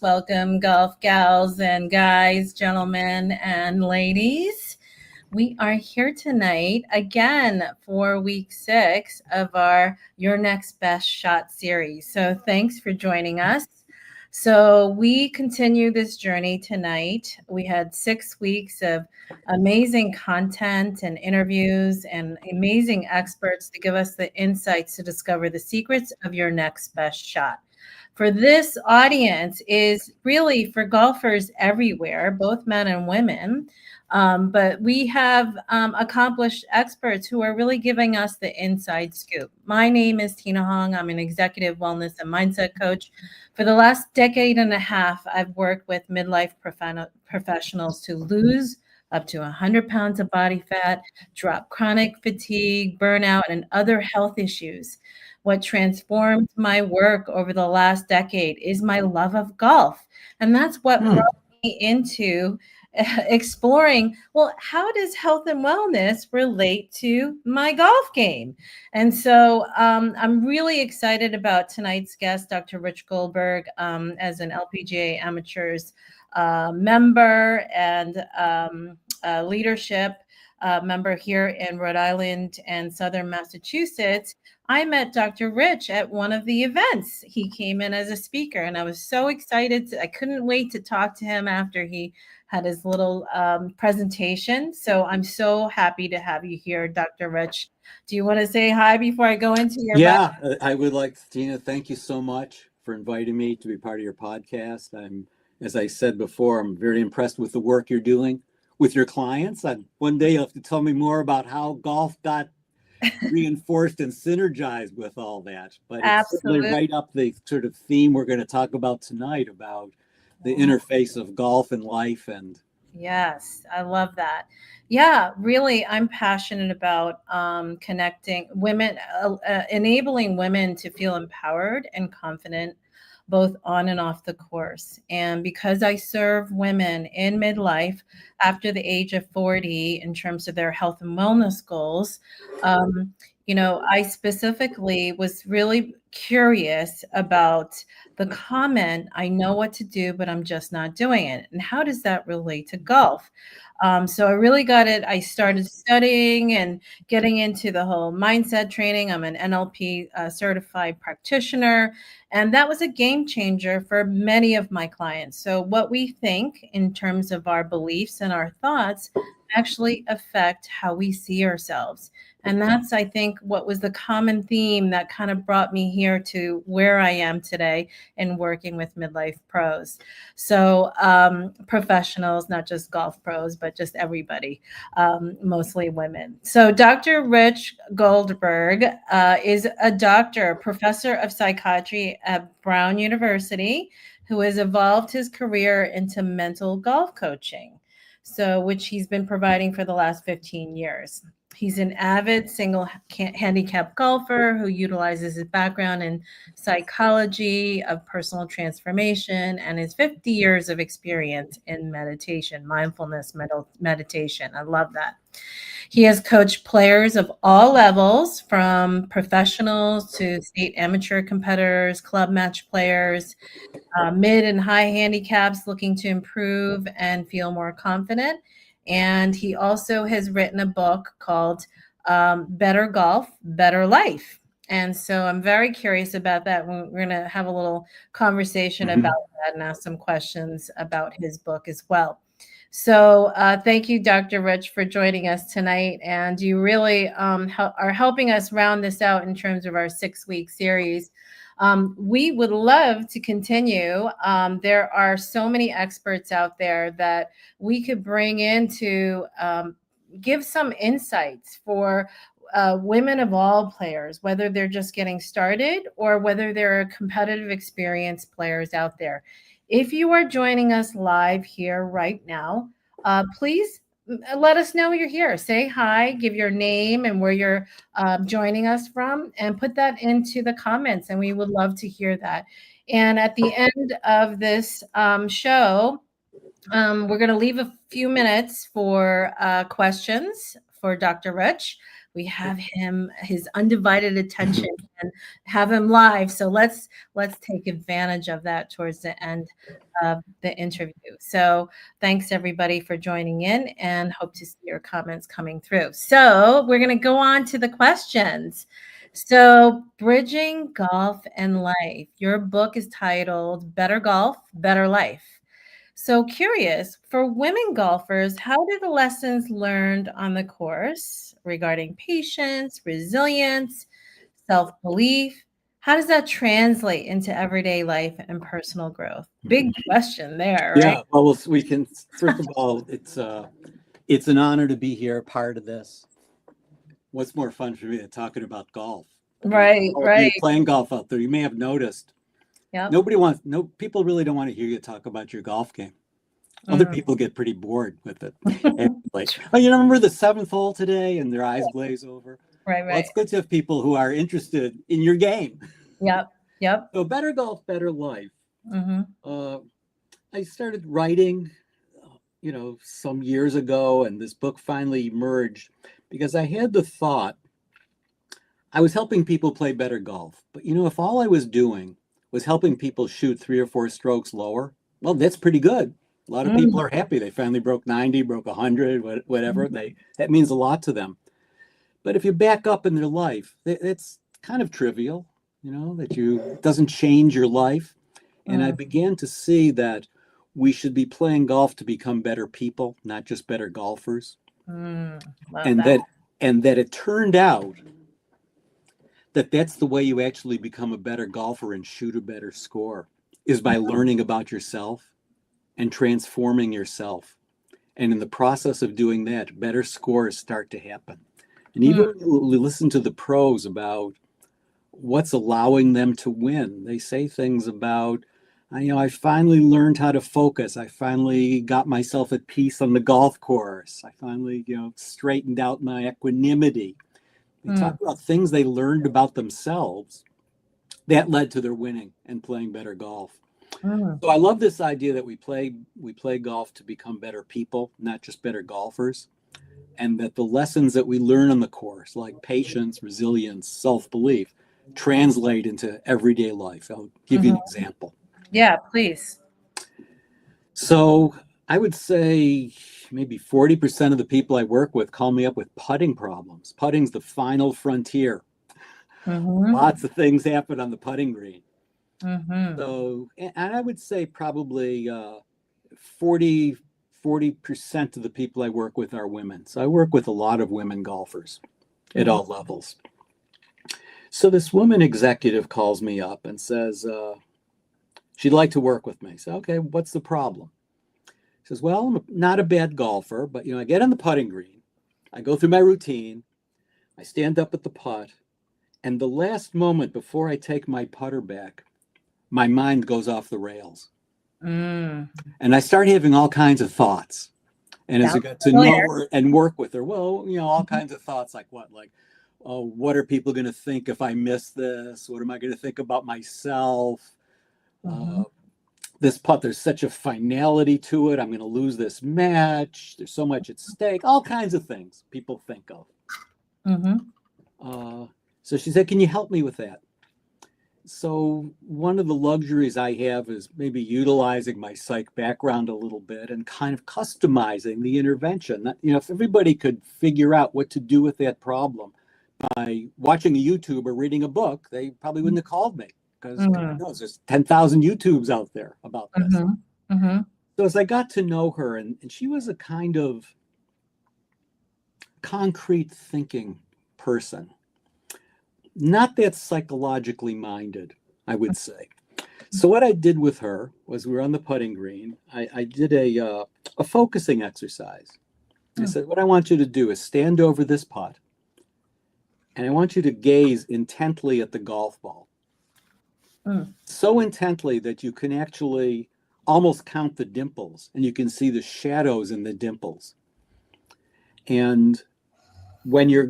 Welcome, golf gals and guys, gentlemen and ladies. We are here tonight again for week 6 of our Your Next Best Shot series. So thanks for joining us. So we continue this journey tonight. We had 6 weeks of amazing content and interviews and amazing experts to give us the insights to discover the secrets of your next best shot. For this audience is really for golfers everywhere, both men and women. But we have accomplished experts who are really giving us the inside scoop. My name is Tina Hong. I'm an executive wellness and mindset coach. For the last decade and a half, I've worked with midlife professionals to lose up to 100 pounds of body fat, drop chronic fatigue, burnout, and other health issues. What transformed my work over the last decade is my love of golf. And that's what brought me into exploring, well, how does health and wellness relate to my golf game? And so I'm really excited about tonight's guest, Dr. Rich Goldberg, as an LPGA Amateurs member and leadership member here in Rhode Island and Southern Massachusetts. I met Dr. Rich at one of the events. He came in as a speaker, and I was so excited. I couldn't wait to talk to him after he had his little presentation. So I'm so happy to have you here, Dr. Rich. Do you want to say hi before I go into your background? I would like to, Tina. Thank you so much for inviting me to be part of your podcast. As I said before, I'm very impressed with the work you're doing with your clients. One day you'll have to tell me more about how golf got reinforced and synergized with all that. But it's certainly right up the sort of theme we're going to talk about tonight, about the interface of golf and life. And yes, I love that. Yeah, really, I'm passionate about connecting women, enabling women to feel empowered and confident, both on and off the course. And because I serve women in midlife after the age of 40 in terms of their health and wellness goals, I specifically was really curious about the comment, I know what to do, but I'm just not doing it. And how does that relate to golf? So I really got it. I started studying and getting into the whole mindset training. I'm an NLP certified practitioner, and that was a game changer for many of my clients. So what we think in terms of our beliefs and our thoughts actually affect how we see ourselves. And that's, I think, what was the common theme that kind of brought me here to where I am today in working with midlife pros. So professionals, not just golf pros, but just everybody, mostly women. So Dr. Rich Goldberg is a doctor, professor of psychiatry at Brown University, who has evolved his career into mental golf coaching, which he's been providing for the last 15 years. He's an avid single handicap golfer who utilizes his background in psychology of personal transformation and his 50 years of experience in meditation, mindfulness meditation. I love that. He has coached players of all levels, from professionals to state amateur competitors, club match players, mid and high handicaps looking to improve and feel more confident. And he also has written a book called Better Golf, Better Life. And so I'm very curious about that. We're going to have a little conversation about that and ask some questions about his book as well. So thank you, Dr. Rich, for joining us tonight. And you really are helping us round this out in terms of our 6-week series. We would love to continue. There are so many experts out there that we could bring in to give some insights for women of all players, whether they're just getting started or whether they're competitive experienced players out there. If you are joining us live here right now, please let us know you're here. Say hi, give your name and where you're joining us from, and put that into the comments, and we would love to hear that. And at the end of this show, we're going to leave a few minutes for questions for Dr. Rich. We have him, his undivided attention, and have him live. So let's take advantage of that towards the end of the interview. So thanks everybody for joining in, and hope to see your comments coming through. So we're going to go on to the questions. So, Bridging Golf and Life. Your book is titled Better Golf, Better Life. So, curious for women golfers, how do the lessons learned on the course regarding patience, resilience, self belief, how does that translate into everyday life and personal growth? Big question there, right? Yeah, well, we can, first of all, it's an honor to be here, part of this. What's more fun for me than talking about golf? Right, All of you right. playing golf out there, you may have noticed Yep. people really don't want to hear you talk about your golf game. Other Mm. people get pretty bored with it. And like, oh, you remember the seventh hole today, and their eyes glaze over. Right, Well, right. it's good to have people who are interested in your game. Yep, yep. So, better golf, better life. Mm-hmm. I started writing, some years ago, and this book finally emerged because I had the thought I was helping people play better golf. But if all I was doing was helping people shoot 3 or 4 strokes lower, well, that's pretty good. A lot of people Mm-hmm. are happy. They finally broke 90, broke 100, whatever. That means a lot to them. But if you back up in their life, it's kind of trivial, that it doesn't change your life. And I began to see that we should be playing golf to become better people, not just better golfers. Love And that. that it turned out that that's the way you actually become a better golfer and shoot a better score, is by learning about yourself and transforming yourself. And in the process of doing that, better scores start to happen. And even when you listen to the pros about what's allowing them to win, they say things about, I finally learned how to focus. I finally got myself at peace on the golf course. I finally, straightened out my equanimity. They talk about things they learned about themselves that led to their winning and playing better golf. So I love this idea that we play golf to become better people, not just better golfers, and that the lessons that we learn on the course, like patience, resilience, self-belief, translate into everyday life. I'll give you an example. Yeah, please. So I would say maybe 40% of the people I work with call me up with putting problems. Putting's the final frontier. Lots of things happen on the putting green. So, and I would say probably 40% of the people I work with are women. So I work with a lot of women golfers at all levels. So this woman executive calls me up and says she'd like to work with me. So, okay, what's the problem? She says, well, I'm not a bad golfer, but I get on the putting green, I go through my routine, I stand up at the putt, and the last moment before I take my putter back, my mind goes off the rails. And I start having all kinds of thoughts. And as I got to know her and work with her, well, all kinds of thoughts like what? Like, oh, what are people going to think if I miss this? What am I going to think about myself? This putt, there's such a finality to it. I'm going to lose this match. There's so much at stake. All kinds of things people think of. So she said, can you help me with that? So one of the luxuries I have is maybe utilizing my psych background a little bit and kind of customizing the intervention. If everybody could figure out what to do with that problem by watching a YouTube or reading a book, they probably wouldn't have called me, because God knows there's 10,000 YouTubes out there about this. So as I got to know her, and she was a kind of concrete thinking person, not that psychologically minded, I would say. So what I did with her was, we were on the putting green. I did a focusing exercise. I said, what I want you to do is stand over this putt, and I want you to gaze intently at the golf ball. So intently that you can actually almost count the dimples, and you can see the shadows in the dimples. And when your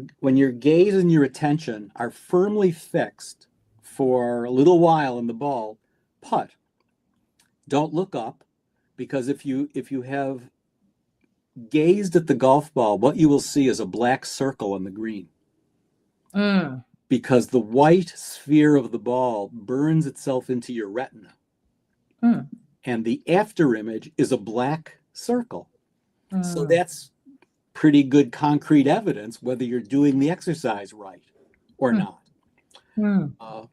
gaze and your attention are firmly fixed for a little while in the ball, putt. Don't look up, because if you have gazed at the golf ball, what you will see is a black circle on the green. Mm. because the white sphere of the ball burns itself into your retina. Mm. And the after image is a black circle. So Mm. that's pretty good concrete evidence whether you're doing the exercise right or Mm. not. Mm.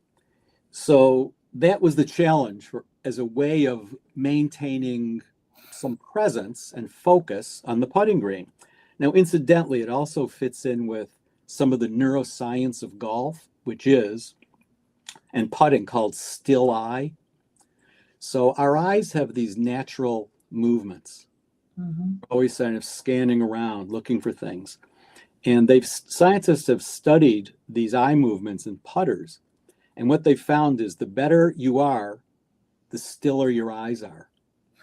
So that was the challenge as a way of maintaining some presence and focus on the putting green. Now, incidentally, it also fits in with some of the neuroscience of golf, which is, and putting, called still eye. So our eyes have these natural movements, always kind of scanning around, looking for things. And scientists have studied these eye movements in putters. And what they found is the better you are, the stiller your eyes are.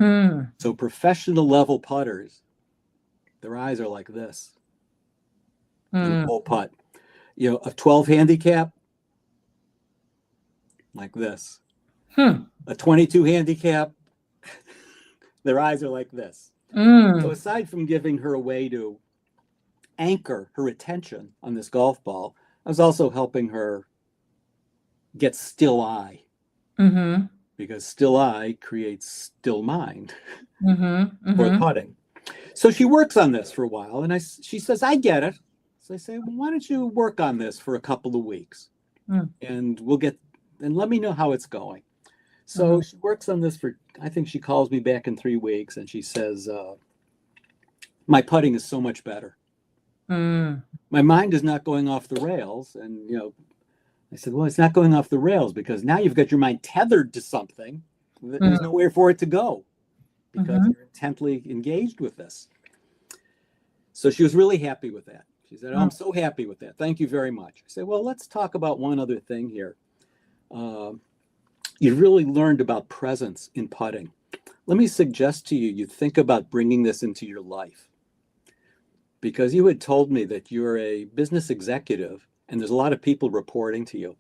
Mm. So professional level putters, their eyes are like this in the whole putt. You know, a 12 handicap, like this. Mm. A 22 handicap, their eyes are like this. Mm. So aside from giving her a way to anchor her attention on this golf ball, I was also helping her get still eye. Mm-hmm. Because still eye creates still mind Mm-hmm. for Mm-hmm. putting. So she works on this for a while, and she says, I get it. So I say, well, why don't you work on this for a couple of weeks, and let me know how it's going. So she works on this for, I think she calls me back in 3 weeks, and she says, my putting is so much better. Mm. My mind is not going off the rails. And, I said, well, it's not going off the rails because now you've got your mind tethered to something. There's nowhere for it to go because you're intently engaged with this. So she was really happy with that. She said, oh, I'm so happy with that. Thank you very much. I said, well, let's talk about one other thing here. You really learned about presence in putting. Let me suggest to you, you think about bringing this into your life. Because you had told me that you're a business executive and there's a lot of people reporting to you.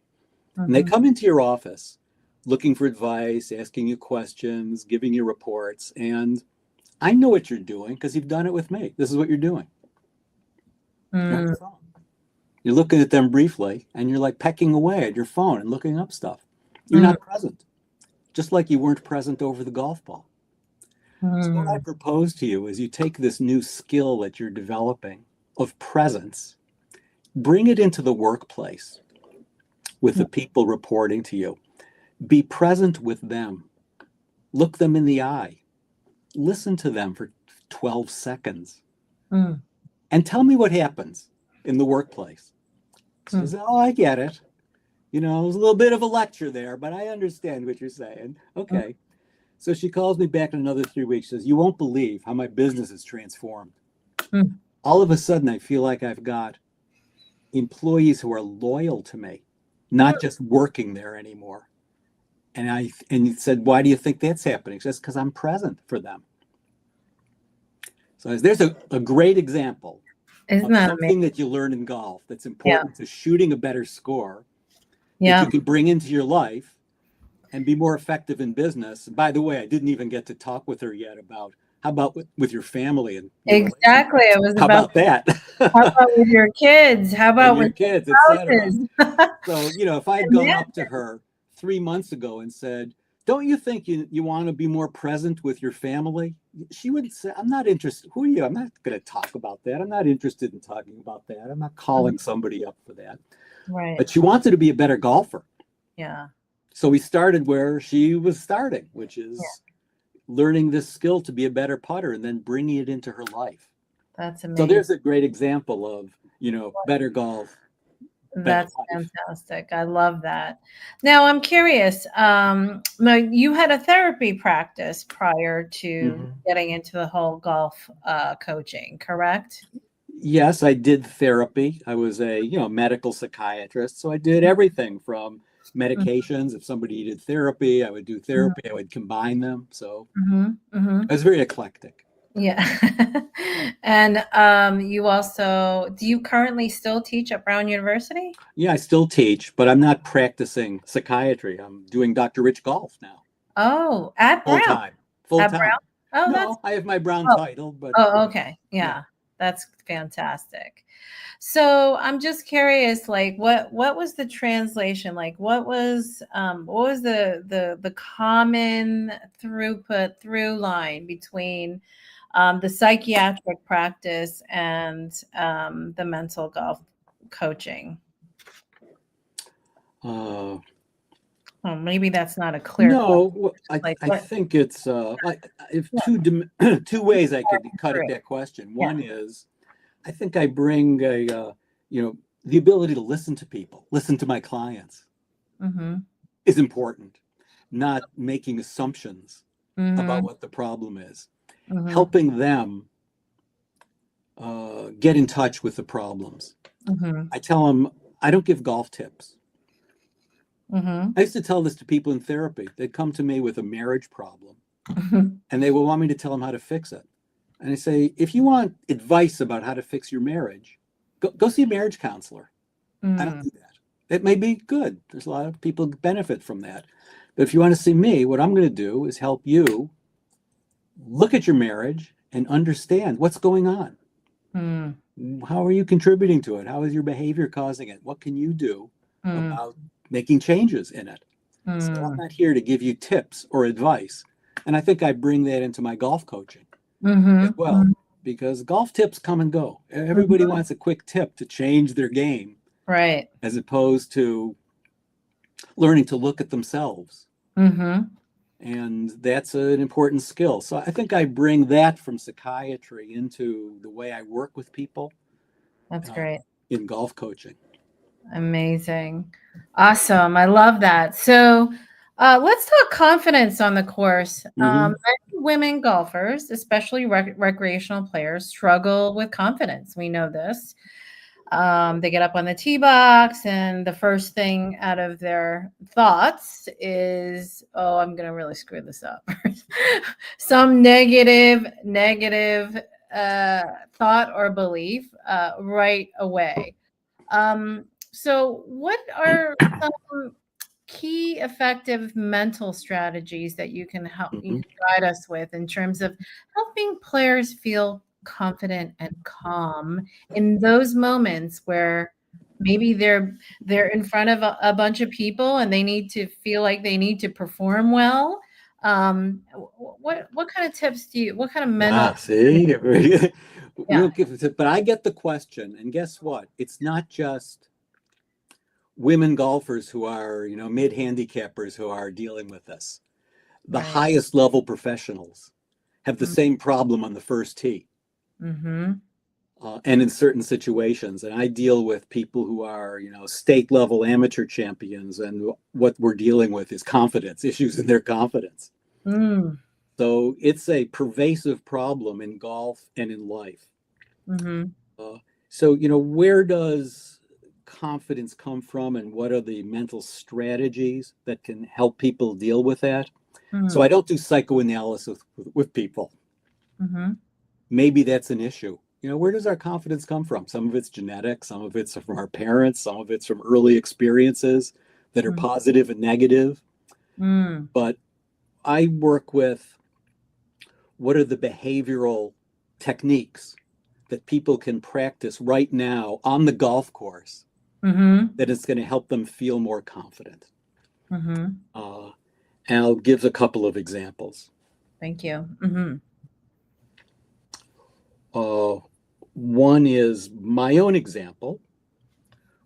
And they come into your office looking for advice, asking you questions, giving you reports. And I know what you're doing because you've done it with me. This is what you're doing. You're on your phone. You're looking at them briefly and you're like pecking away at your phone and looking up stuff. You're not present, just like you weren't present over the golf ball. So what I propose to you is you take this new skill that you're developing of presence, bring it into the workplace with the people reporting to you. Be present with them. Look them in the eye. Listen to them for 12 seconds. And tell me what happens in the workplace. She says, oh, I get it. It was a little bit of a lecture there, but I understand what you're saying. Okay. So she calls me back in another 3 weeks, says, you won't believe how my business is transformed. All of a sudden, I feel like I've got employees who are loyal to me, not just working there anymore. And he said, why do you think that's happening? She says, because I'm present for them. So there's a great example of something that you learn in golf that's important to shooting a better score that you can bring into your life and be more effective in business. And by the way, I didn't even get to talk with her yet about how about with your family and Exactly. It was how about that? How about with your kids? How about with your kids, etc. So if I had gone up to her 3 months ago and said, don't you think you want to be more present with your family? She would say, I'm not interested. Who are you? I'm not going to talk about that. I'm not interested in talking about that. I'm not calling somebody up for that. Right. But she wanted to be a better golfer. Yeah. So we started where she was starting, which is learning this skill to be a better putter and then bringing it into her life. That's amazing. So there's a great example of, better golf. That's fantastic. I love that. Now I'm curious. Now you had a therapy practice prior to getting into the whole golf coaching, correct? Yes, I did therapy. I was a medical psychiatrist, so I did everything from medications. If somebody needed therapy, I would do therapy. I would combine them. So I was very eclectic. Yeah. And you also, do you currently still teach at Brown University? Yeah, I still teach, but I'm not practicing psychiatry. I'm doing Dr. Rich Golf now. Oh, at Brown. Full time. At Brown? Oh, no, I have my Brown title, but oh, okay. Yeah. That's fantastic. So I'm just curious, like what was the translation? Like what was the common through line between the psychiatric practice and the mental golf coaching? Maybe that's not a clear No, question. Like I what? think it's if Yeah, two ways I could cut at great. that question. Yeah. One is I think I bring a the ability to listen to people, listen to my clients Mm-hmm. is important. Not making assumptions about Mm-hmm. what the problem is, Mm-hmm. helping them get in touch with the problems. Mm-hmm. I tell them I don't give golf tips. Mm-hmm. I used to tell this to people in therapy. They'd come to me with a marriage problem Mm-hmm. and they would want me to tell them how to fix it. And I say, if you want advice about how to fix your marriage, go see a marriage counselor. I don't do that. It may be good. There's a lot of people who benefit from that. But if you want to see me, what I'm going to do is help you look at your marriage and understand what's going on. How are you contributing to it? How is your behavior causing it? What can you do about making changes in it? So I'm not here to give you tips or advice. And I think I bring that into my golf coaching as well, because golf tips come and go. Everybody wants a quick tip to change their game, Right. as opposed to learning to look at themselves. And that's an important skill. So I think I bring that from psychiatry into the way I work with people That's great. in golf coaching. Amazing. Awesome. I love that. So let's talk confidence on the course. Many women golfers, especially recreational players, struggle with confidence. We know this. They get up on the tee box, and the first thing out of their thoughts is, "Oh, I'm going to really screw this up." Some negative thought or belief right away. So, what are some key effective mental strategies that you can guide us with in terms of helping players feel confident and calm in those moments where maybe they're in front of a bunch of people and they need to feel like they need to perform well? What kind of tips what kind of mental See, we yeah, don't give it, but I get the question, and guess what? It's not just women golfers who are, mid handicappers who are dealing with this. The right. highest level professionals have the same problem on the first tee. And in certain situations, and I deal with people who are, state level amateur champions, and what we're dealing with is confidence, issues in their confidence. So it's a pervasive problem in golf and in life. So, where does confidence come from, and what are the mental strategies that can help people deal with that? So I don't do psychoanalysis with people. Maybe that's an issue. Where does our confidence come from? Some of it's genetic, some of it's from our parents, some of it's from early experiences that are positive and negative. But I work with what are the behavioral techniques that people can practice right now on the golf course that is going to help them feel more confident. And I'll give a couple of examples. Thank you. One is my own example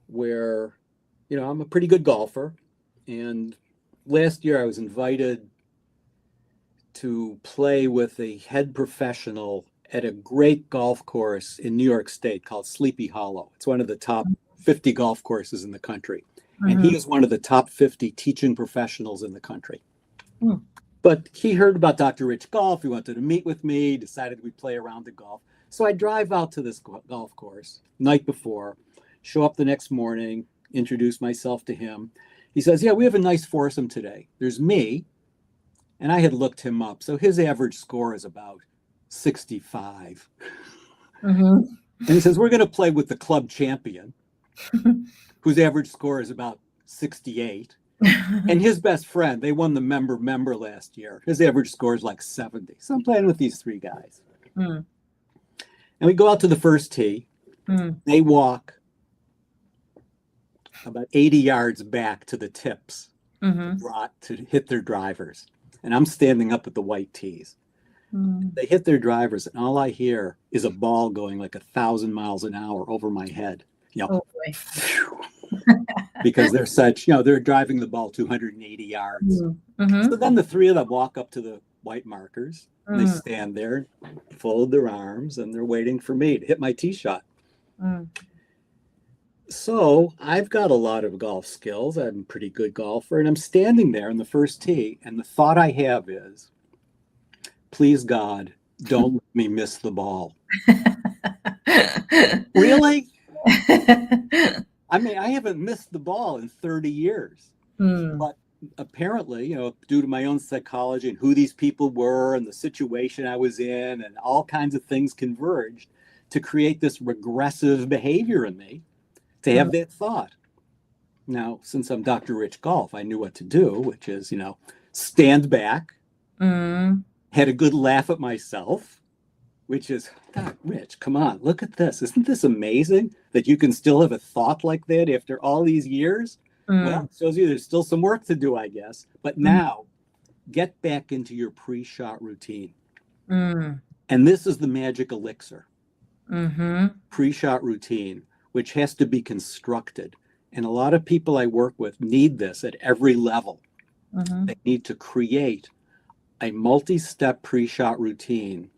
where, I'm a pretty good golfer. And last year I was invited to play with a head professional at a great golf course in New York State called Sleepy Hollow. It's one of the top 50 golf courses in the country. And he is one of the top 50 teaching professionals in the country. But he heard about Dr. Rich Golf. He wanted to meet with me, decided we'd play around the golf. So I drive out to this golf course night before, show up the next morning, introduce myself to him. He says, yeah, we have a nice foursome today. There's me, and I had looked him up. So his average score is about 65. And he says, we're going to play with the club champion, whose average score is about 68. And his best friend, they won the member last year. His average score is like 70. So I'm playing with these three guys. And we go out to the first tee. Mm. They walk about 80 yards back to the tips Mm-hmm. to hit their drivers. And I'm standing up at the white tees. Mm. They hit their drivers, and all I hear is a ball going like 1,000 miles an hour over my head. Oh boy. Because they're such, they're driving the ball 280 yards. Mm-hmm. So then the three of them walk up to the white markers. And they stand there, fold their arms, and they're waiting for me to hit my tee shot. Mm. So I've got a lot of golf skills. I'm a pretty good golfer, and I'm standing there in the first tee, and the thought I have is, please God, don't let me miss the ball. Really? I mean, I haven't missed the ball in 30 years. But apparently, due to my own psychology and who these people were and the situation I was in and all kinds of things converged to create this regressive behavior in me to have that thought. Now, since I'm Dr. Rich Golf, I knew what to do, which is, stand back, had a good laugh at myself, which is, God, Rich, come on, look at this. Isn't this amazing that you can still have a thought like that after all these years? Well, it shows you there's still some work to do, I guess. But now, get back into your pre-shot routine. And this is the magic elixir. Pre-shot routine, which has to be constructed. And a lot of people I work with need this at every level. They need to create a multi-step pre-shot routine.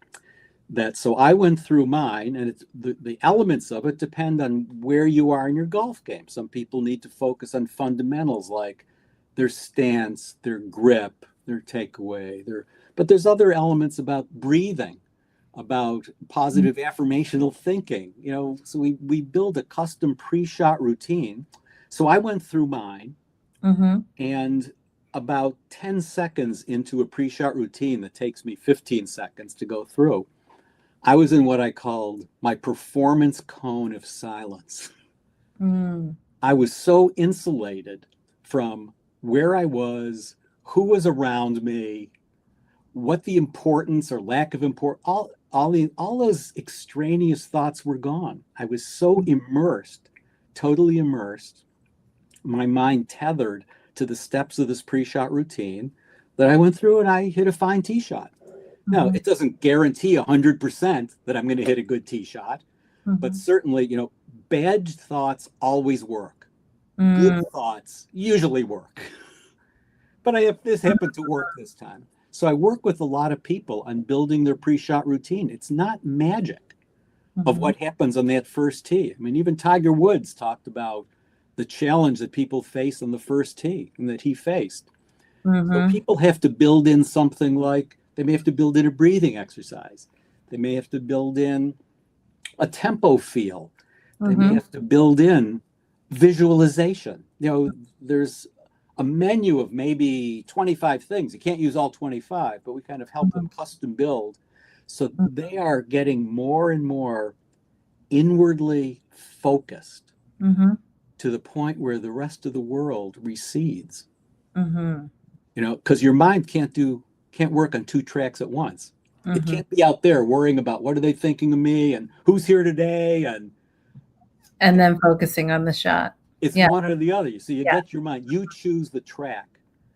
So I went through mine, and it's the elements of it depend on where you are in your golf game. Some people need to focus on fundamentals like their stance, their grip, their takeaway. But there's other elements about breathing, about positive affirmational thinking. So we build a custom pre-shot routine. So I went through mine, and about 10 seconds into a pre-shot routine that takes me 15 seconds to go through, I was in what I called my performance cone of silence. I was so insulated from where I was, who was around me, what the importance or lack of importance, all those extraneous thoughts were gone. I was so immersed, totally immersed, my mind tethered to the steps of this pre-shot routine that I went through and I hit a fine tee shot. Now, it doesn't guarantee 100% that I'm going to hit a good tee shot, but certainly, bad thoughts always work. Good thoughts usually work. But this happened to work this time. So I work with a lot of people on building their pre-shot routine. It's not magic of what happens on that first tee. I mean, even Tiger Woods talked about the challenge that people face on the first tee and that he faced. So people have to build in something like, they may have to build in a breathing exercise. They may have to build in a tempo feel. They may have to build in visualization. There's a menu of maybe 25 things. You can't use all 25, but we kind of help them custom build. So they are getting more and more inwardly focused to the point where the rest of the world recedes. Because your mind can't work on two tracks at once. It can't be out there worrying about what are they thinking of me and who's here today and then focusing on the shot. It's one or the other. You get your mind. You choose the track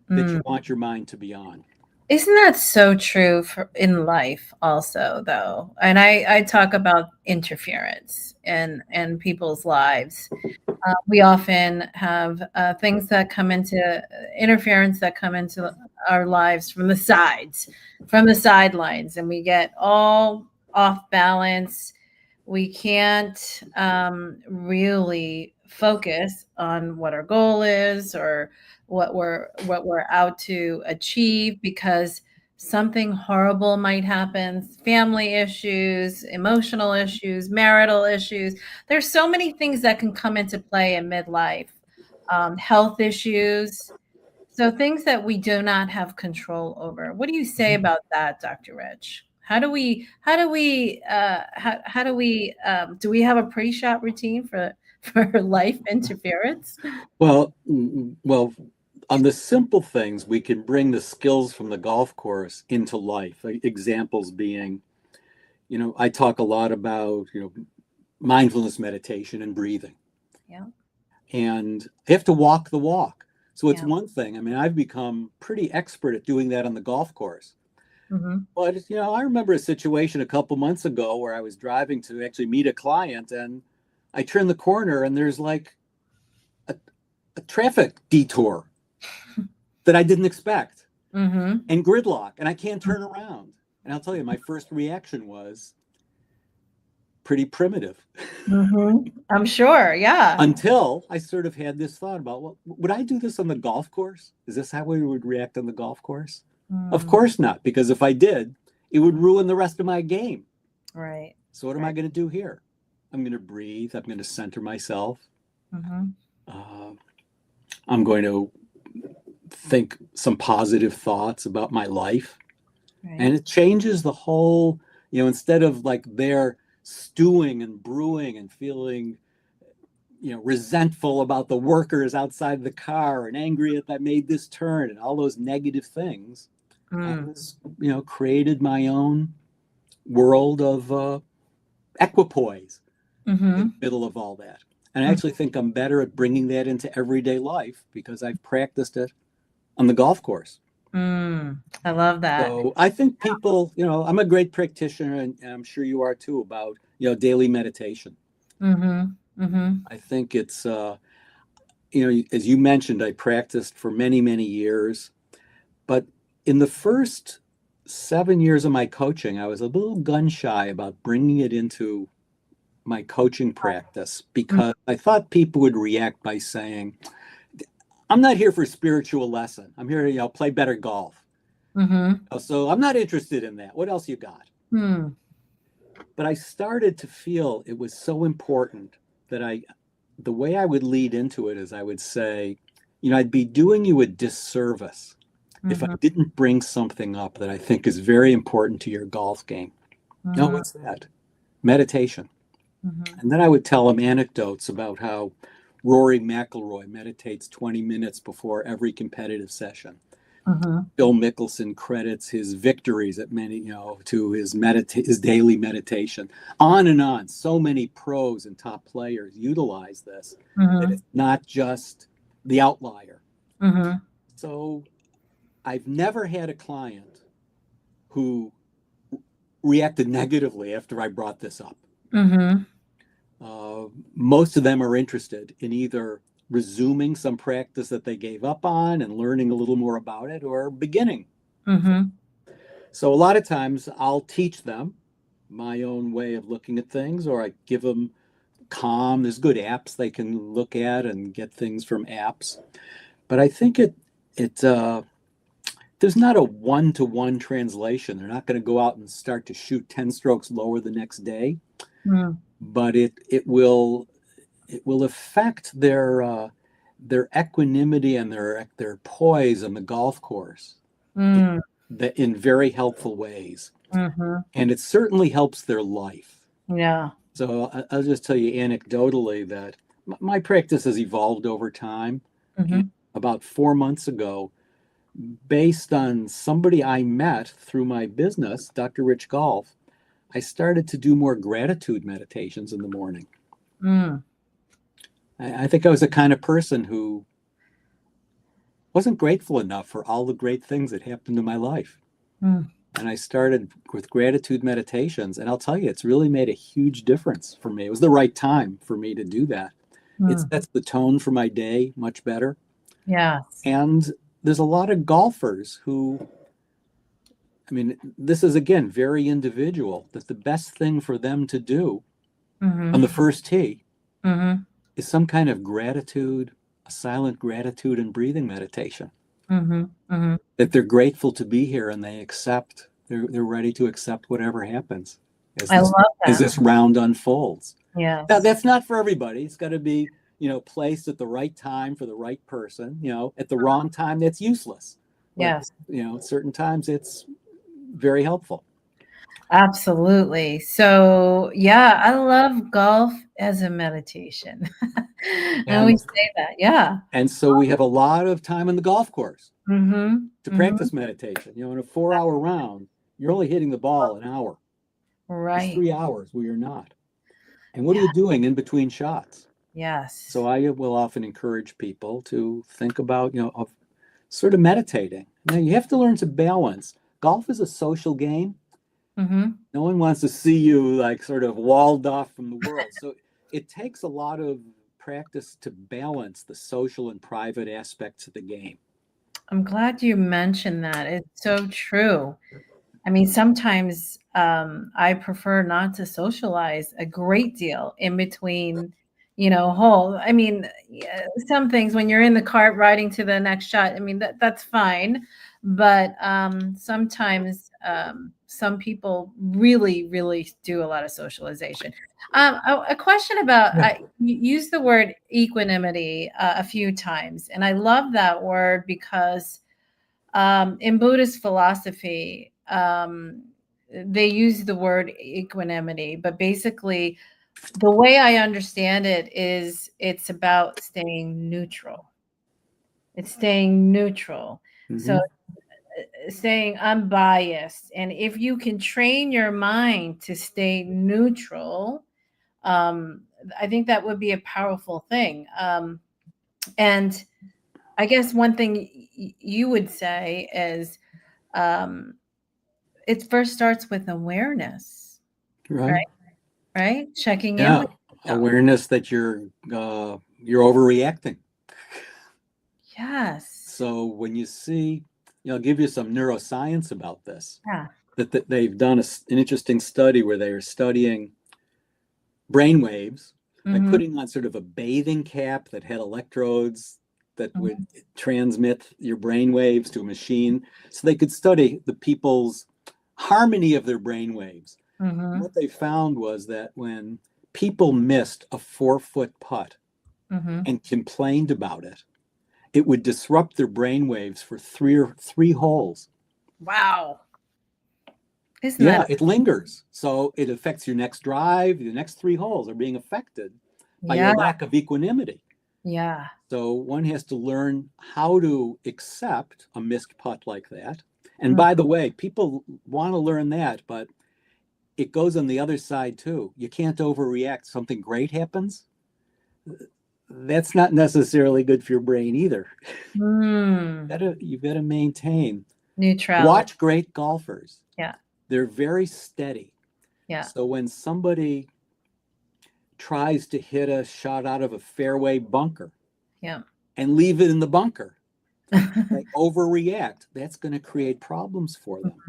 that you want your mind to be on. Isn't that so true in life also, though? And I talk about interference in people's lives. We often have things that come into interference that come into our lives from the sides, from the sidelines, and we get all off balance. We can't really focus on what our goal is or what we're out to achieve because something horrible might happen, family issues, emotional issues, marital issues. There's so many things that can come into play in midlife, health issues. So things that we do not have control over. What do you say about that, Dr. Rich? Do we have a pre-shot routine for life interference? Well, on the simple things, we can bring the skills from the golf course into life. Examples being, I talk a lot about, mindfulness meditation and breathing. Yeah. And I have to walk the walk. So it's Yeah. one thing. I mean, I've become pretty expert at doing that on the golf course. Mm-hmm. But, I remember a situation a couple months ago where I was driving to actually meet a client, and I turned the corner and there's like a traffic detour that I didn't expect, Mm-hmm. and gridlock, and I can't turn around. And I'll tell you, my first reaction was pretty primitive. Mm-hmm. I'm sure. Yeah. Until I sort of had this thought about, well, would I do this on the golf course? Is this how we would react on the golf course? Of Mm. course not, because if I did, it would ruin the rest of my game. Right. So what am I going to do here? I'm going to breathe. I'm going to center myself. Mm-hmm. Uh, I'm going to think some positive thoughts about my life. Right. And it changes the whole, instead of like they're stewing and brewing and feeling, resentful about the workers outside the car and angry that I made this turn and all those negative things. I was, created my own world of equipoise Mm-hmm. in the middle of all that. And I actually think I'm better at bringing that into everyday life because I've practiced it on the golf course. I love that. So I think people, I'm a great practitioner, and I'm sure you are too, about, daily meditation. Mm-hmm. Mm-hmm. I think it's, as you mentioned, I practiced for many, many years. But in the first 7 years of my coaching, I was a little gun shy about bringing it into my coaching practice because I thought people would react by saying, I'm not here for a spiritual lesson. I'm here to, play better golf. Mm-hmm. So I'm not interested in that. What else you got? Mm. But I started to feel it was so important that the way I would lead into it is I would say, I'd be doing you a disservice if I Mm-hmm. didn't bring something up that I think is very important to your golf game. No, what's that? Meditation. Mm-hmm. And then I would tell them anecdotes about how Rory McIlroy meditates 20 minutes before every competitive session. Mm-hmm. Bill Mickelson credits his victories at many, to his daily meditation. On and on. So many pros and top players utilize this. That it's not just the outlier. Mm-hmm. So I've never had a client who reacted negatively after I brought this up. Mm-hmm. Most of them are interested in either resuming some practice that they gave up on and learning a little more about it, or beginning. Mm-hmm. So a lot of times I'll teach them my own way of looking at things, or I give them Calm. There's good apps they can look at and get things from apps. But I think there's not a one-to-one translation. They're not going to go out and start to shoot 10 strokes lower the next day, but it will affect their equanimity and their poise on the golf course in very helpful ways. Mm-hmm. And it certainly helps their life. Yeah. So I'll just tell you anecdotally that my practice has evolved over time. Mm-hmm. About 4 months ago, based on somebody I met through my business, Dr. Rich Golf, I started to do more gratitude meditations in the morning. I think I was the kind of person who wasn't grateful enough for all the great things that happened in my life. And I started with gratitude meditations, and I'll tell you, it's really made a huge difference for me. It was the right time for me to do that. It sets the tone for my day much better. Yes. And there's a lot of golfers who, I mean, this is, again, very individual, that the best thing for them to do on the first tee is some kind of gratitude, a silent gratitude and breathing meditation. That they're grateful to be here and they're ready to accept whatever happens as this round unfolds. Yeah. Now, that's not for everybody. It's got to be, placed at the right time for the right person. At the wrong time, that's useless. Yes. But, certain times it's very helpful. Absolutely. So, yeah, I love golf as a meditation. I always say that. Yeah. And so we have a lot of time on the golf course Mm-hmm. to practice meditation. In a 4-hour round, you're only hitting the ball an hour. It's Right. 3 hours where you're not. And what are Yeah. you doing in between shots? Yes. So I will often encourage people to think about, of sort of meditating. Now you have to learn to balance. Golf is a social game. Mm-hmm. No one wants to see you like sort of walled off from the world. So it takes a lot of practice to balance the social and private aspects of the game. I'm glad you mentioned that. It's so true. I mean, sometimes I prefer not to socialize a great deal in between, hole. I mean, yeah, some things when you're in the cart riding to the next shot, I mean, that's fine. But sometimes some people really, really do a lot of socialization. A question about, Yeah. you used the word equanimity a few times, and I love that word because in Buddhist philosophy, they use the word equanimity, but basically, the way I understand it is it's about staying neutral. It's staying neutral. So, Mm-hmm. saying unbiased. And if you can train your mind to stay neutral, um, I think that would be a powerful thing. And I guess one thing you would say is, um, it first starts with awareness, Right. right? Right? Checking in Yeah. with yourself. Awareness that you're overreacting. Yes. So when you see, I'll give you some neuroscience about this. Yeah. That they've done an interesting study where they are studying brain waves by Mhm, putting on sort of a bathing cap that had electrodes that would mhm, transmit your brain waves to a machine, so they could study the people's harmony of their brain waves. And mhm, what they found was that when people missed a 4-foot putt mhm. and complained about it, it would disrupt their brain waves for three holes. Wow. Isn't Yeah, that it lingers. So it affects your next drive. The next 3 holes are being affected by your yeah, lack of equanimity. yeah. So one has to learn how to accept a missed putt like that. And Mm, by the way, people want to learn that, but it goes on the other side too. You can't overreact. Something great happens. That's not necessarily good for your brain either. mm. You've got to maintain. Neutrality. Watch great golfers. Yeah, They're very steady. yeah, So when somebody tries to hit a shot out of a fairway bunker yeah. and leave it in the bunker, they overreact. That's going to create problems for them.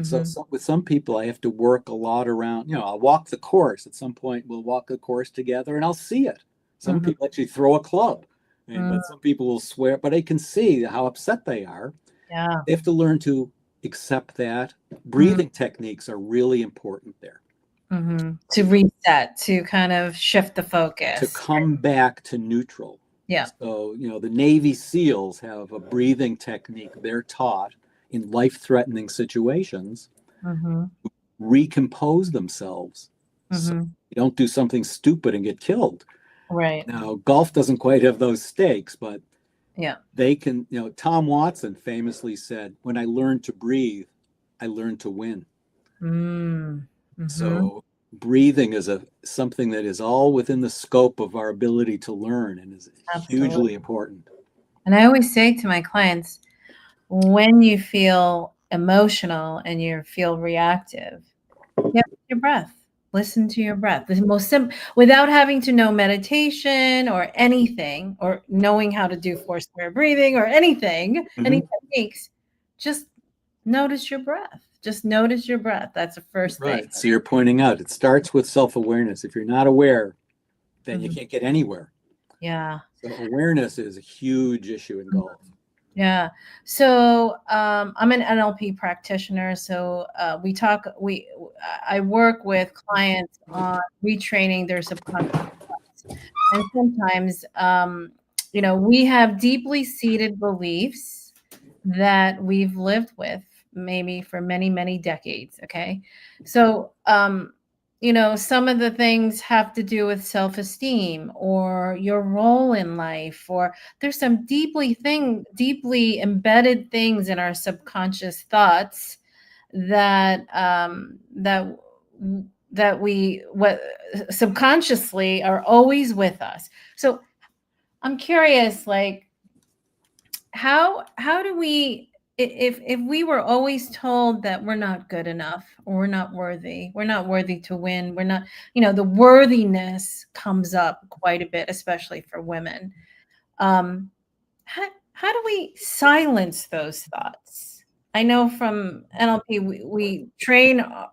So, Mhm, with some people, I have to work a lot around, I'll walk the course. At some point, we'll walk the course together and I'll see it. Some mhm, people actually throw a club, mm. but some people will swear, but I can see how upset they are. Yeah. They have to learn to accept that. Mm, Breathing techniques are really important there mhm. To reset, to kind of shift the to focus. come back to neutral. Yeah. So, the Navy SEALs have a breathing technique they're taught in life-threatening situations, Mhm, recompose themselves so mhm. you don't do something stupid and get killed. Right. Now, golf doesn't quite have those stakes, but Yeah. they can, Tom Watson famously said, when I learned to breathe, I learned to win. Mm. Mhm. So breathing is something that is all within the scope of our ability to learn and is Absolutely. hugely important. And I always say to my clients, when you feel emotional and you feel reactive, get your breath. Listen to your breath. The most simple, without having to know meditation or anything, or knowing how to do 4 square breathing or anything, any Mm-hmm. techniques, just notice your breath. Just notice your breath. That's the first thing. Right. So you're pointing out it starts with self-awareness. If you're not aware, then you Mhm. can't get anywhere. Yeah. So awareness is a huge issue in golf. Yeah. So I'm an NLP practitioner. So I work with clients on retraining their subconscious. And sometimes, we have deeply seated beliefs that we've lived with maybe for many, many decades. Okay. So, some of the things have to do with self esteem or your role in life, or there's some deeply embedded things in our subconscious thoughts that that we what subconsciously are always with us. So I'm curious, like, how do we, if we were always told that we're not good enough, or we're not worthy to win, we're not, the worthiness comes up quite a bit, especially for women. um how do we silence those thoughts? I know from NLP we train our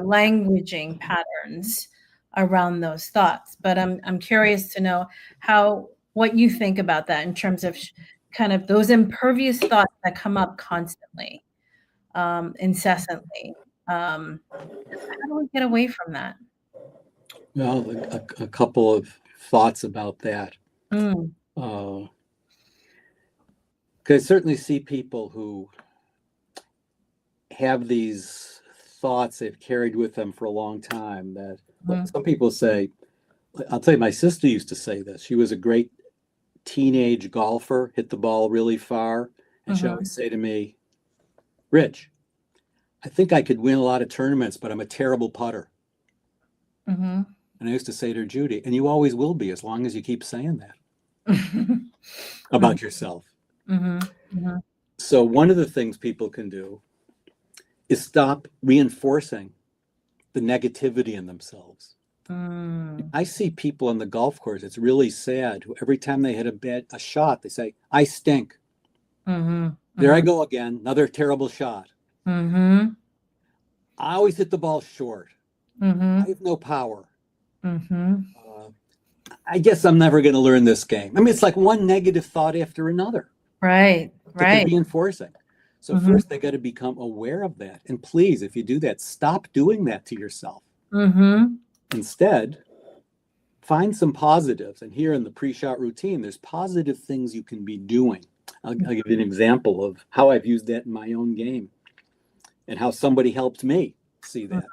languaging patterns around those thoughts, but I'm curious to know what you think about that in terms of kind of those impervious thoughts that come up constantly, incessantly. How do we get away from that? Well, a couple of thoughts about that. Mm, Because I certainly see people who have these thoughts they've carried with them for a long time that, like, mm, some people say, I'll tell you, my sister used to say this. She was a great teenage golfer, hit the ball really far. And she mhm, always say to me, Rich, I think I could win a lot of tournaments, but I'm a terrible putter. mhm, And I used to say to her, Judy, and you always will be as long as you keep saying that mhm, about yourself. mhm, mhm, So one of the things people can do is stop reinforcing the negativity in themselves. mm, I see people on the golf course, it's really sad, who every time they hit a shot, they say, I stink. mhm, There I mhm, go again, another terrible shot. mhm, I always hit the ball short. I mhm, have no power. mhm. Uh, I guess I'm never going to learn this game. I mean, it's like one negative thought after another Right, that they're right. reinforcing. So Mhm, first they got to become aware of that. And please, if you do that, stop doing that to yourself. mhm, Instead, find some positives. And here in the pre-shot routine, there's positive things you can be doing. I'll give you an example of how I've used that in my own game and how somebody helped me see that.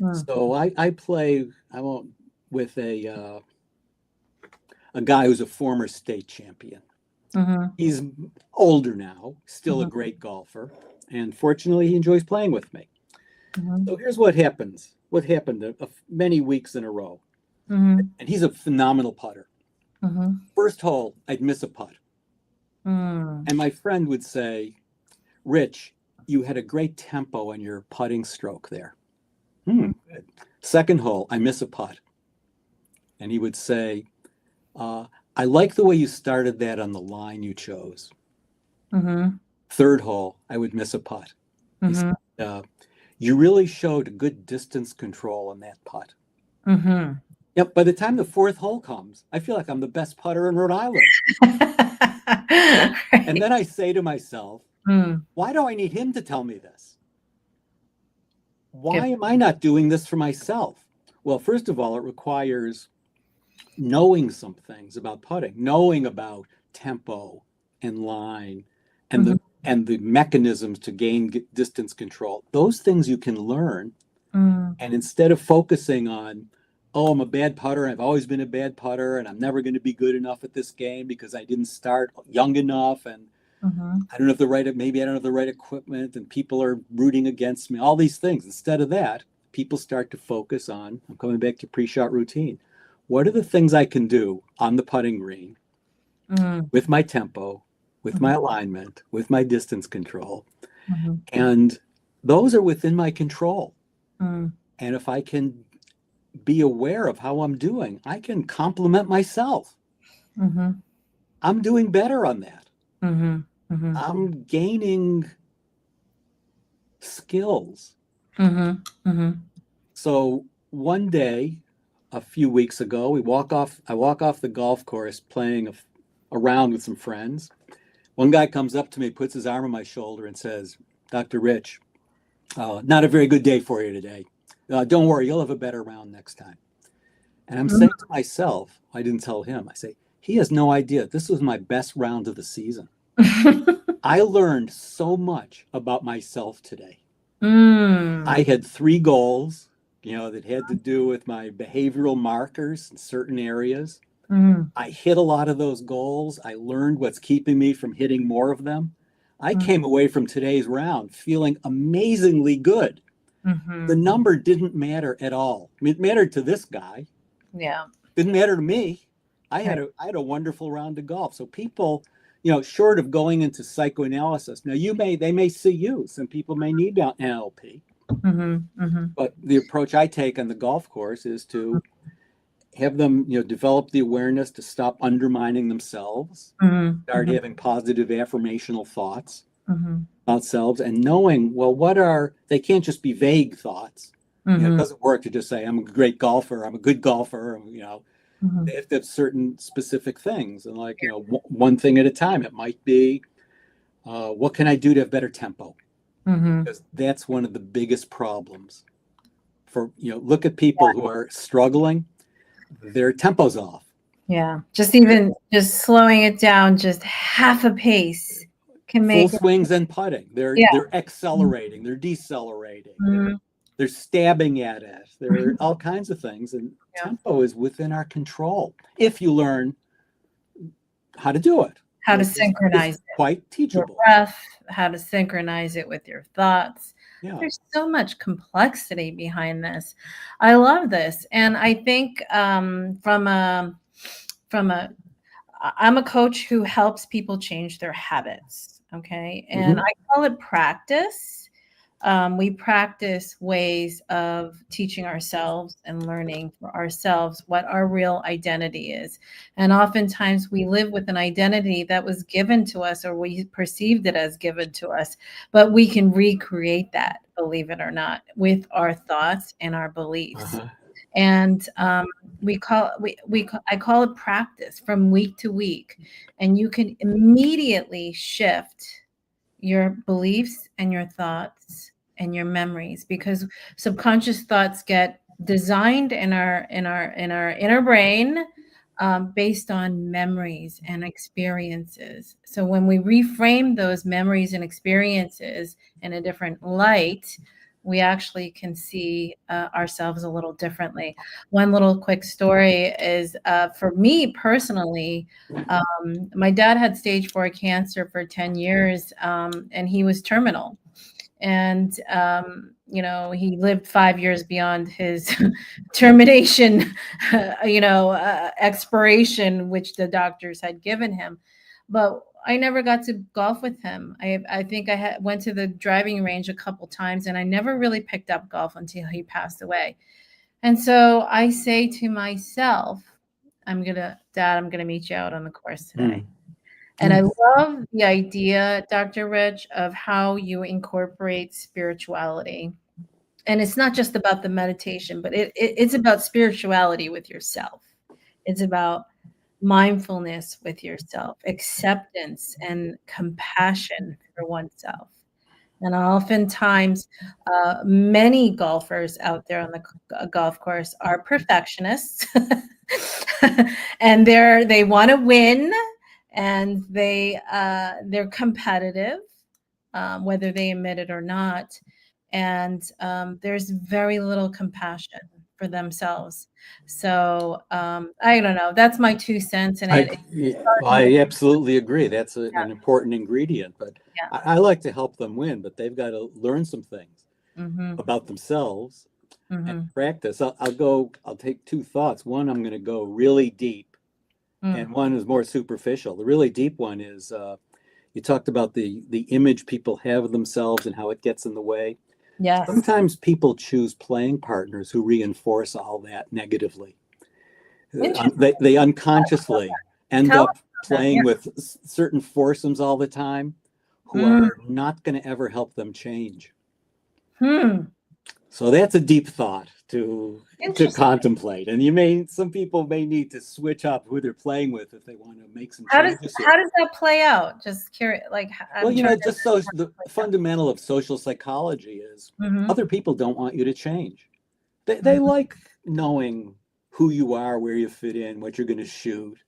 mhm, So I play, I won't, with a guy who's a former state champion. mhm, He's older now, still a mhm, great golfer, and fortunately, he enjoys playing with me. mhm, So here's what happens. What happened many weeks in a row, mhm, and he's a phenomenal putter. mhm, First hole, I'd miss a putt, mm, and my friend would say, "Rich, you had a great tempo on your putting stroke there." mm, Good. Second hole, I miss a putt, and he would say, uh, "I like the way you started that on the line you chose." mhm, Third hole, I would miss a putt. He said, mhm, you really showed good distance control on that putt. mhm. Yep, by the time the fourth hole comes, I feel like I'm the best putter in Rhode Island. And Right. then I say to myself, Mm, why do I need him to tell me this? Why good. am I not doing this for myself? Well, first of all, it requires knowing some things about putting, knowing about tempo and line and Mhm, the mechanisms to gain distance control. Those things you can learn. mm, And instead of focusing on, oh, I'm a bad putter, I've always been a bad putter, and I'm never going to be good enough at this game because I didn't start young enough, and mhm, I don't have the right, maybe I don't have the right equipment, and people are rooting against me, all these things. Instead of that, people start to focus on, I'm coming back to pre-shot routine. What are the things I can do on the putting green mm, with my tempo, with mhm, my alignment, with my distance control? mhm, And those are within my control. mm, And if I can be aware of how I'm doing, I can compliment myself. mhm, I'm doing better on that. mhm, mhm, I'm gaining skills. mhm, mhm, So one day, a few weeks ago, I walk off the golf course playing a round with some friends. One guy comes up to me, puts his arm on my shoulder and says, Dr. Rich, not a very good day for you today. Don't worry, you'll have a better round next time. And I'm mhm. saying to myself, I didn't tell him, I say, he has no idea. This was my best round of the season. I learned so much about myself today. I Mm, had 3 goals, that had to do with my behavioral markers in certain areas. mm, I hit a lot of those goals. I learned what's keeping me from hitting more of them. I mm, came away from today's round feeling amazingly good. The number didn't matter at all. I mean, it mattered to this guy. Yeah. Didn't matter to me. I had a wonderful round of golf. So people, short of going into psychoanalysis, now they may see you. Some people may need NLP. But the approach I take on the golf course is to have them, develop the awareness to stop undermining themselves, start having positive affirmational thoughts about selves, and knowing, well, they can't just be vague thoughts. It doesn't work to just say, I'm a great golfer, I'm a good golfer, They have to have certain specific things. And one thing at a time, it might be, what can I do to have better tempo? Because that's one of the biggest problems. Look at people who are struggling, their tempo's off. Yeah. Just slowing it down, just half a pace can make full swings and putting. They're accelerating, they're decelerating, they're stabbing at it. There are all kinds of things, and tempo is within our control if you learn how to do it. How to synchronize it. Quite teachable. Your breath, how to synchronize it with your thoughts. Yeah. There's so much complexity behind this. I love this. And I think I'm a coach who helps people change their habits. Okay. And I call it practice. We practice ways of teaching ourselves and learning for ourselves what our real identity is. And oftentimes we live with an identity that was given to us, or we perceived it as given to us, but we can recreate that, believe it or not, with our thoughts and our beliefs. And I call it practice from week to week, and you can immediately shift your beliefs and your thoughts and your memories, because subconscious thoughts get designed in our inner brain based on memories and experiences. So when we reframe those memories and experiences in a different light, we actually can see ourselves a little differently. One little quick story is for me personally, my dad had stage 4 cancer for 10 years, and he was terminal. And, he lived 5 years beyond his termination, expiration, which the doctors had given him. But I never got to golf with him. I think I went to the driving range a couple times, and I never really picked up golf until he passed away. And so I say to myself, Dad, I'm gonna meet you out on the course today. And I love the idea, Dr. Rich, of how you incorporate spirituality. And it's not just about the meditation, but it's about spirituality with yourself. It's about mindfulness with yourself, acceptance and compassion for oneself. And oftentimes, many golfers out there on the golf course are perfectionists, and they want to win, and they're competitive, whether they admit it or not. And there's very little compassion for themselves. So I don't know. That's my 2 cents. And I absolutely agree. That's an important ingredient. But I like to help them win, but they've got to learn some things about themselves and practice. I'll take 2 thoughts. One, I'm going to go really deep, and one is more superficial. The really deep one is you talked about the image people have of themselves and how it gets in the way. Yes. Sometimes people choose playing partners who reinforce all that negatively. They unconsciously end up playing with certain foursomes all the time who are not going to ever help them change. So that's a deep thought to contemplate. And some people may need to switch up who they're playing with if they want to make some changes. How does that play out? Just curious. The fundamental of social psychology is other people don't want you to change. They like knowing who you are, where you fit in, what you're going to shoot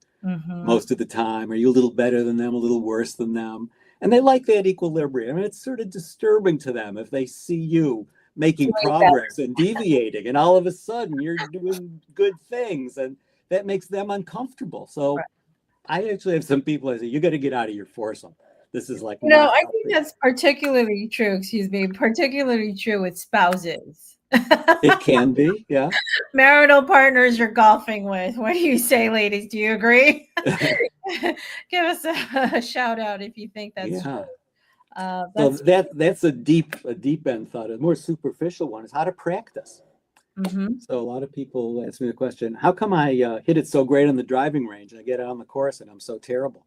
most of the time. Are you a little better than them, a little worse than them? And they like that equilibrium. I mean, it's sort of disturbing to them if they see you making progress and deviating, and all of a sudden you're doing good things, and that makes them uncomfortable. So I actually have some people I say, you got to get out of your foursome. This is like You know, not I think healthy. that's particularly true, excuse me, particularly true with spouses. It can be, yeah. Marital partners you're golfing with. What do you say, ladies? Do you agree? Give us a shout out if you think that's true. Yeah. So That's that's a deep end thought. A more superficial one is how to practice. hmm So a lot of people ask me the question, how come I hit it so great on the driving range and I get out on the course and I'm so terrible?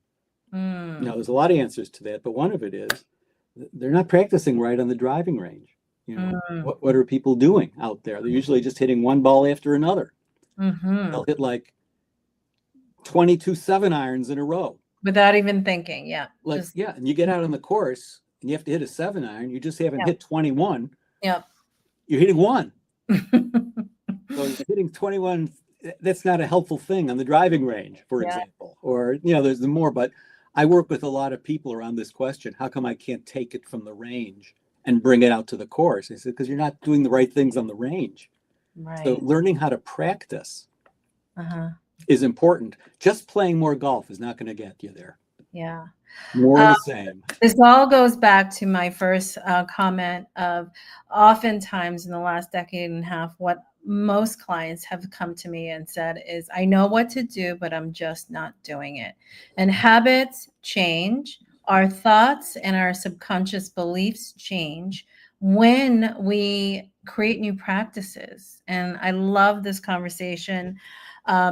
You know, there's a lot of answers to that, but one of it is they're not practicing right on the driving range. You know, mm, what are people doing out there? They're usually just hitting one ball after another. hmm They'll hit like 22 7-irons in a row. without even thinking. Yeah, Like, just yeah, and you get out on the course and you have to hit a 7-iron. You just haven't yeah, hit 21. yeah. You're hitting one. So you're hitting 21. That's not a helpful thing on the driving range, for Yeah. example. Or, you know, there's more, but I work with a lot of people around this question. How come I can't take it from the range and bring it out to the course? I said, because you're not doing the right things on the range. So Right. learning how to practice Uh-huh. is important. Just playing more golf is not going to get you there. Yeah. More of the same. This all goes back to my first comment of oftentimes in the last decade and a half, what most clients have come to me and said is, I know what to do, but I'm just not doing it. And habits change, our thoughts and our subconscious beliefs change when we create new practices. And I love this conversation.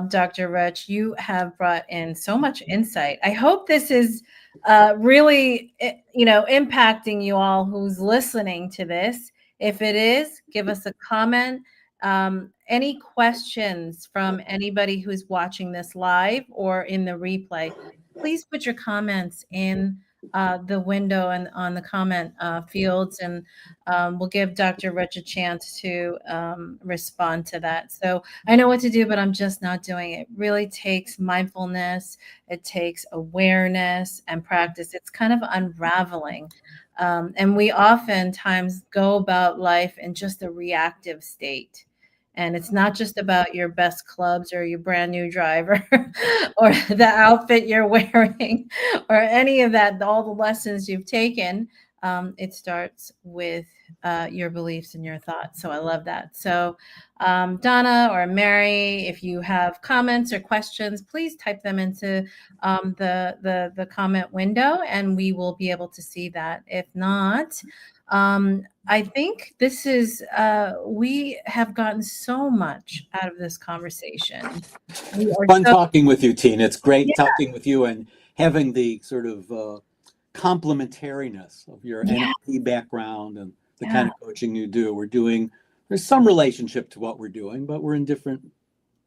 Dr. Rich, you have brought in so much insight. I hope this is really, impacting you all who's listening to this. If it is, give us a comment. Any questions from anybody who's watching this live or in the replay, please put your comments in the window and on the comment fields, and we'll give Dr. Rich a chance to respond to that. So I know what to do, but I'm just not doing it. It really takes mindfulness, it takes awareness and practice. It's kind of unraveling. And we oftentimes go about life in just a reactive state. And it's not just about your best clubs or your brand new driver or the outfit you're wearing or any of that, all the lessons you've taken. It starts with your beliefs and your thoughts. So I love that. So Donna or Mary, if you have comments or questions, please type them into the comment window, and we will be able to see that. If not, I think this is we have gotten so much out of this conversation. We are Fun so talking with you, Tina. It's great yeah, talking with you and having the sort of complementariness of your yeah, NLP background and the kind yeah, of coaching you do. There's some relationship to what we're doing, but we're in different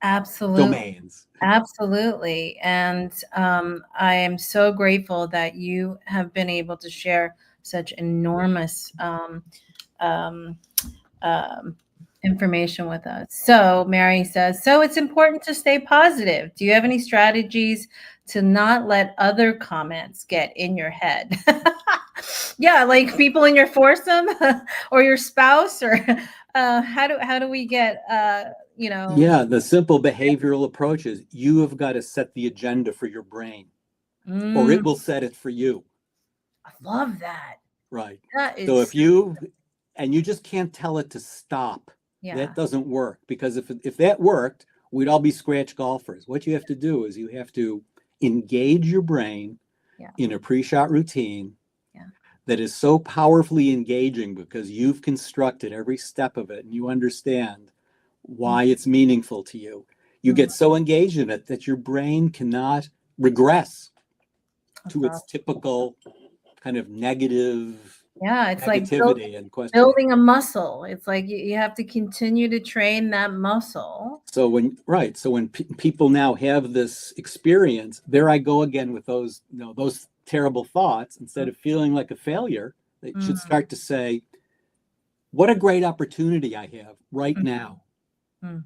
absolutely. domains. Absolutely. And I am so grateful that you have been able to share such enormous um, um, information with us. So, Mary says, so it's important to stay positive. Do you have any strategies to not let other comments get in your head? Yeah, like people in your foursome or your spouse, or how do we get, Yeah, the simple behavioral approach is you have got to set the agenda for your brain, or mm, it will set it for you. I love that. Right. That So is, if you, and you just can't tell it to stop, yeah. that doesn't work, because if that worked, we'd all be scratch golfers. What you have to do is you have to engage your brain Yeah. in a pre-shot routine Yeah. that is so powerfully engaging because you've constructed every step of it and you understand why it's meaningful to you. You Mhm. get so engaged in it that your brain cannot regress That's to its awesome. typical kind of Yeah, it's like negativity and questioning. building a muscle. It's like you have to continue to train that muscle. So when people now have this experience, there I go again with those, those terrible thoughts. Instead of feeling like a failure, they should Mhm, start to say, what a great opportunity I have right now. mhm,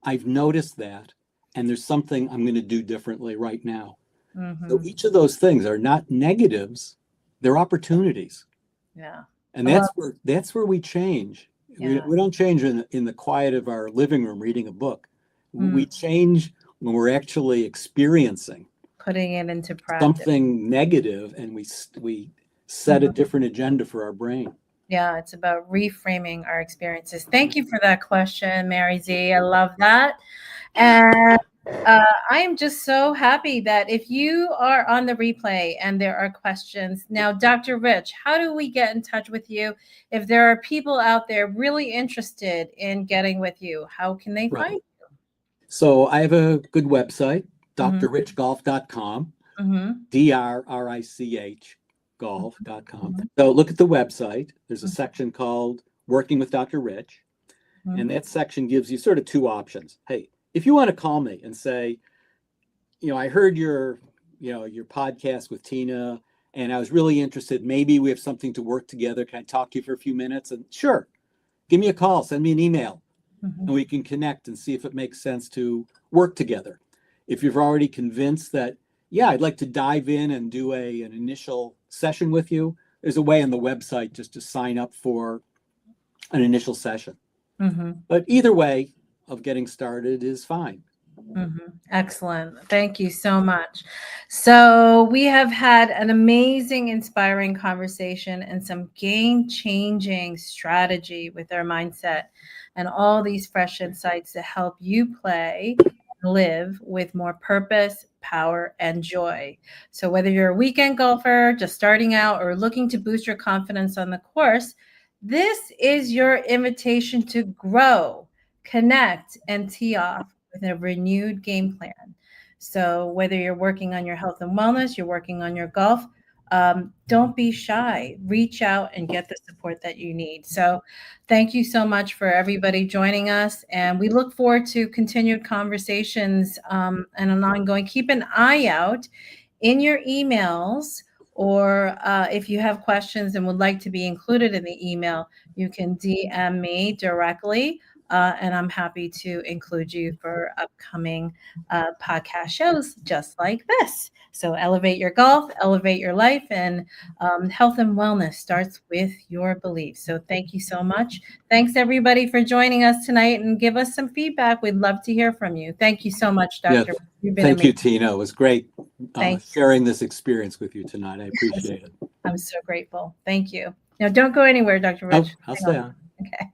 I've noticed that, and there's something I'm going to do differently right now. So mhm. each of those things are not negatives, they're opportunities. Yeah. And I love, that's where we change. We, yeah. we don't change in the quiet of our living room reading a book. Mm, We change when we're actually experiencing. putting it into practice. Something negative, and we set a different agenda for our brain. Yeah, it's about reframing our experiences. Thank you for that question, Mary Z. I love that. And I am just so happy that if you are on the replay and there are questions. Now, Dr. Rich, how do we get in touch with you? If there are people out there really interested in getting with you, how can they find you? So I have a good website, drrichgolf.com, DRRICH golf.com. So look at the website. There's a section called Working with Dr. Rich. And that section gives you sort of two options. Hey, if you want to call me and say, I heard your podcast with Tina, and I was really interested. Maybe we have something to work together. Can I talk to you for a few minutes? And sure, give me a call, send me an email, and we can connect and see if it makes sense to work together. If you're already convinced that, I'd like to dive in and do an initial session with you, there's a way on the website just to sign up for an initial session. But either way of getting started is fine. Excellent. Thank you so much. So we have had an amazing, inspiring conversation and some game-changing strategy with our mindset and all these fresh insights to help you play and live with more purpose, power, and joy. So whether you're a weekend golfer, just starting out, or looking to boost your confidence on the course, this is your invitation to grow, connect, and tee off with a renewed game plan. So whether you're working on your health and wellness, you're working on your golf, don't be shy. Reach out and get the support that you need. So thank you so much for everybody joining us. And we look forward to continued conversations and an ongoing. Keep an eye out in your emails, or if you have questions and would like to be included in the email, you can DM me directly. And I'm happy to include you for upcoming podcast shows just like this. So elevate your golf, elevate your life, and health and wellness starts with your beliefs. So thank you so much. Thanks, everybody, for joining us tonight, and give us some feedback. We'd love to hear from you. Thank you so much, Dr. You've been amazing. You, Tina. It was great sharing this experience with you tonight. I appreciate it. I'm so grateful. Thank you. Now, don't go anywhere, Dr. Rich. I'll stay on. Okay.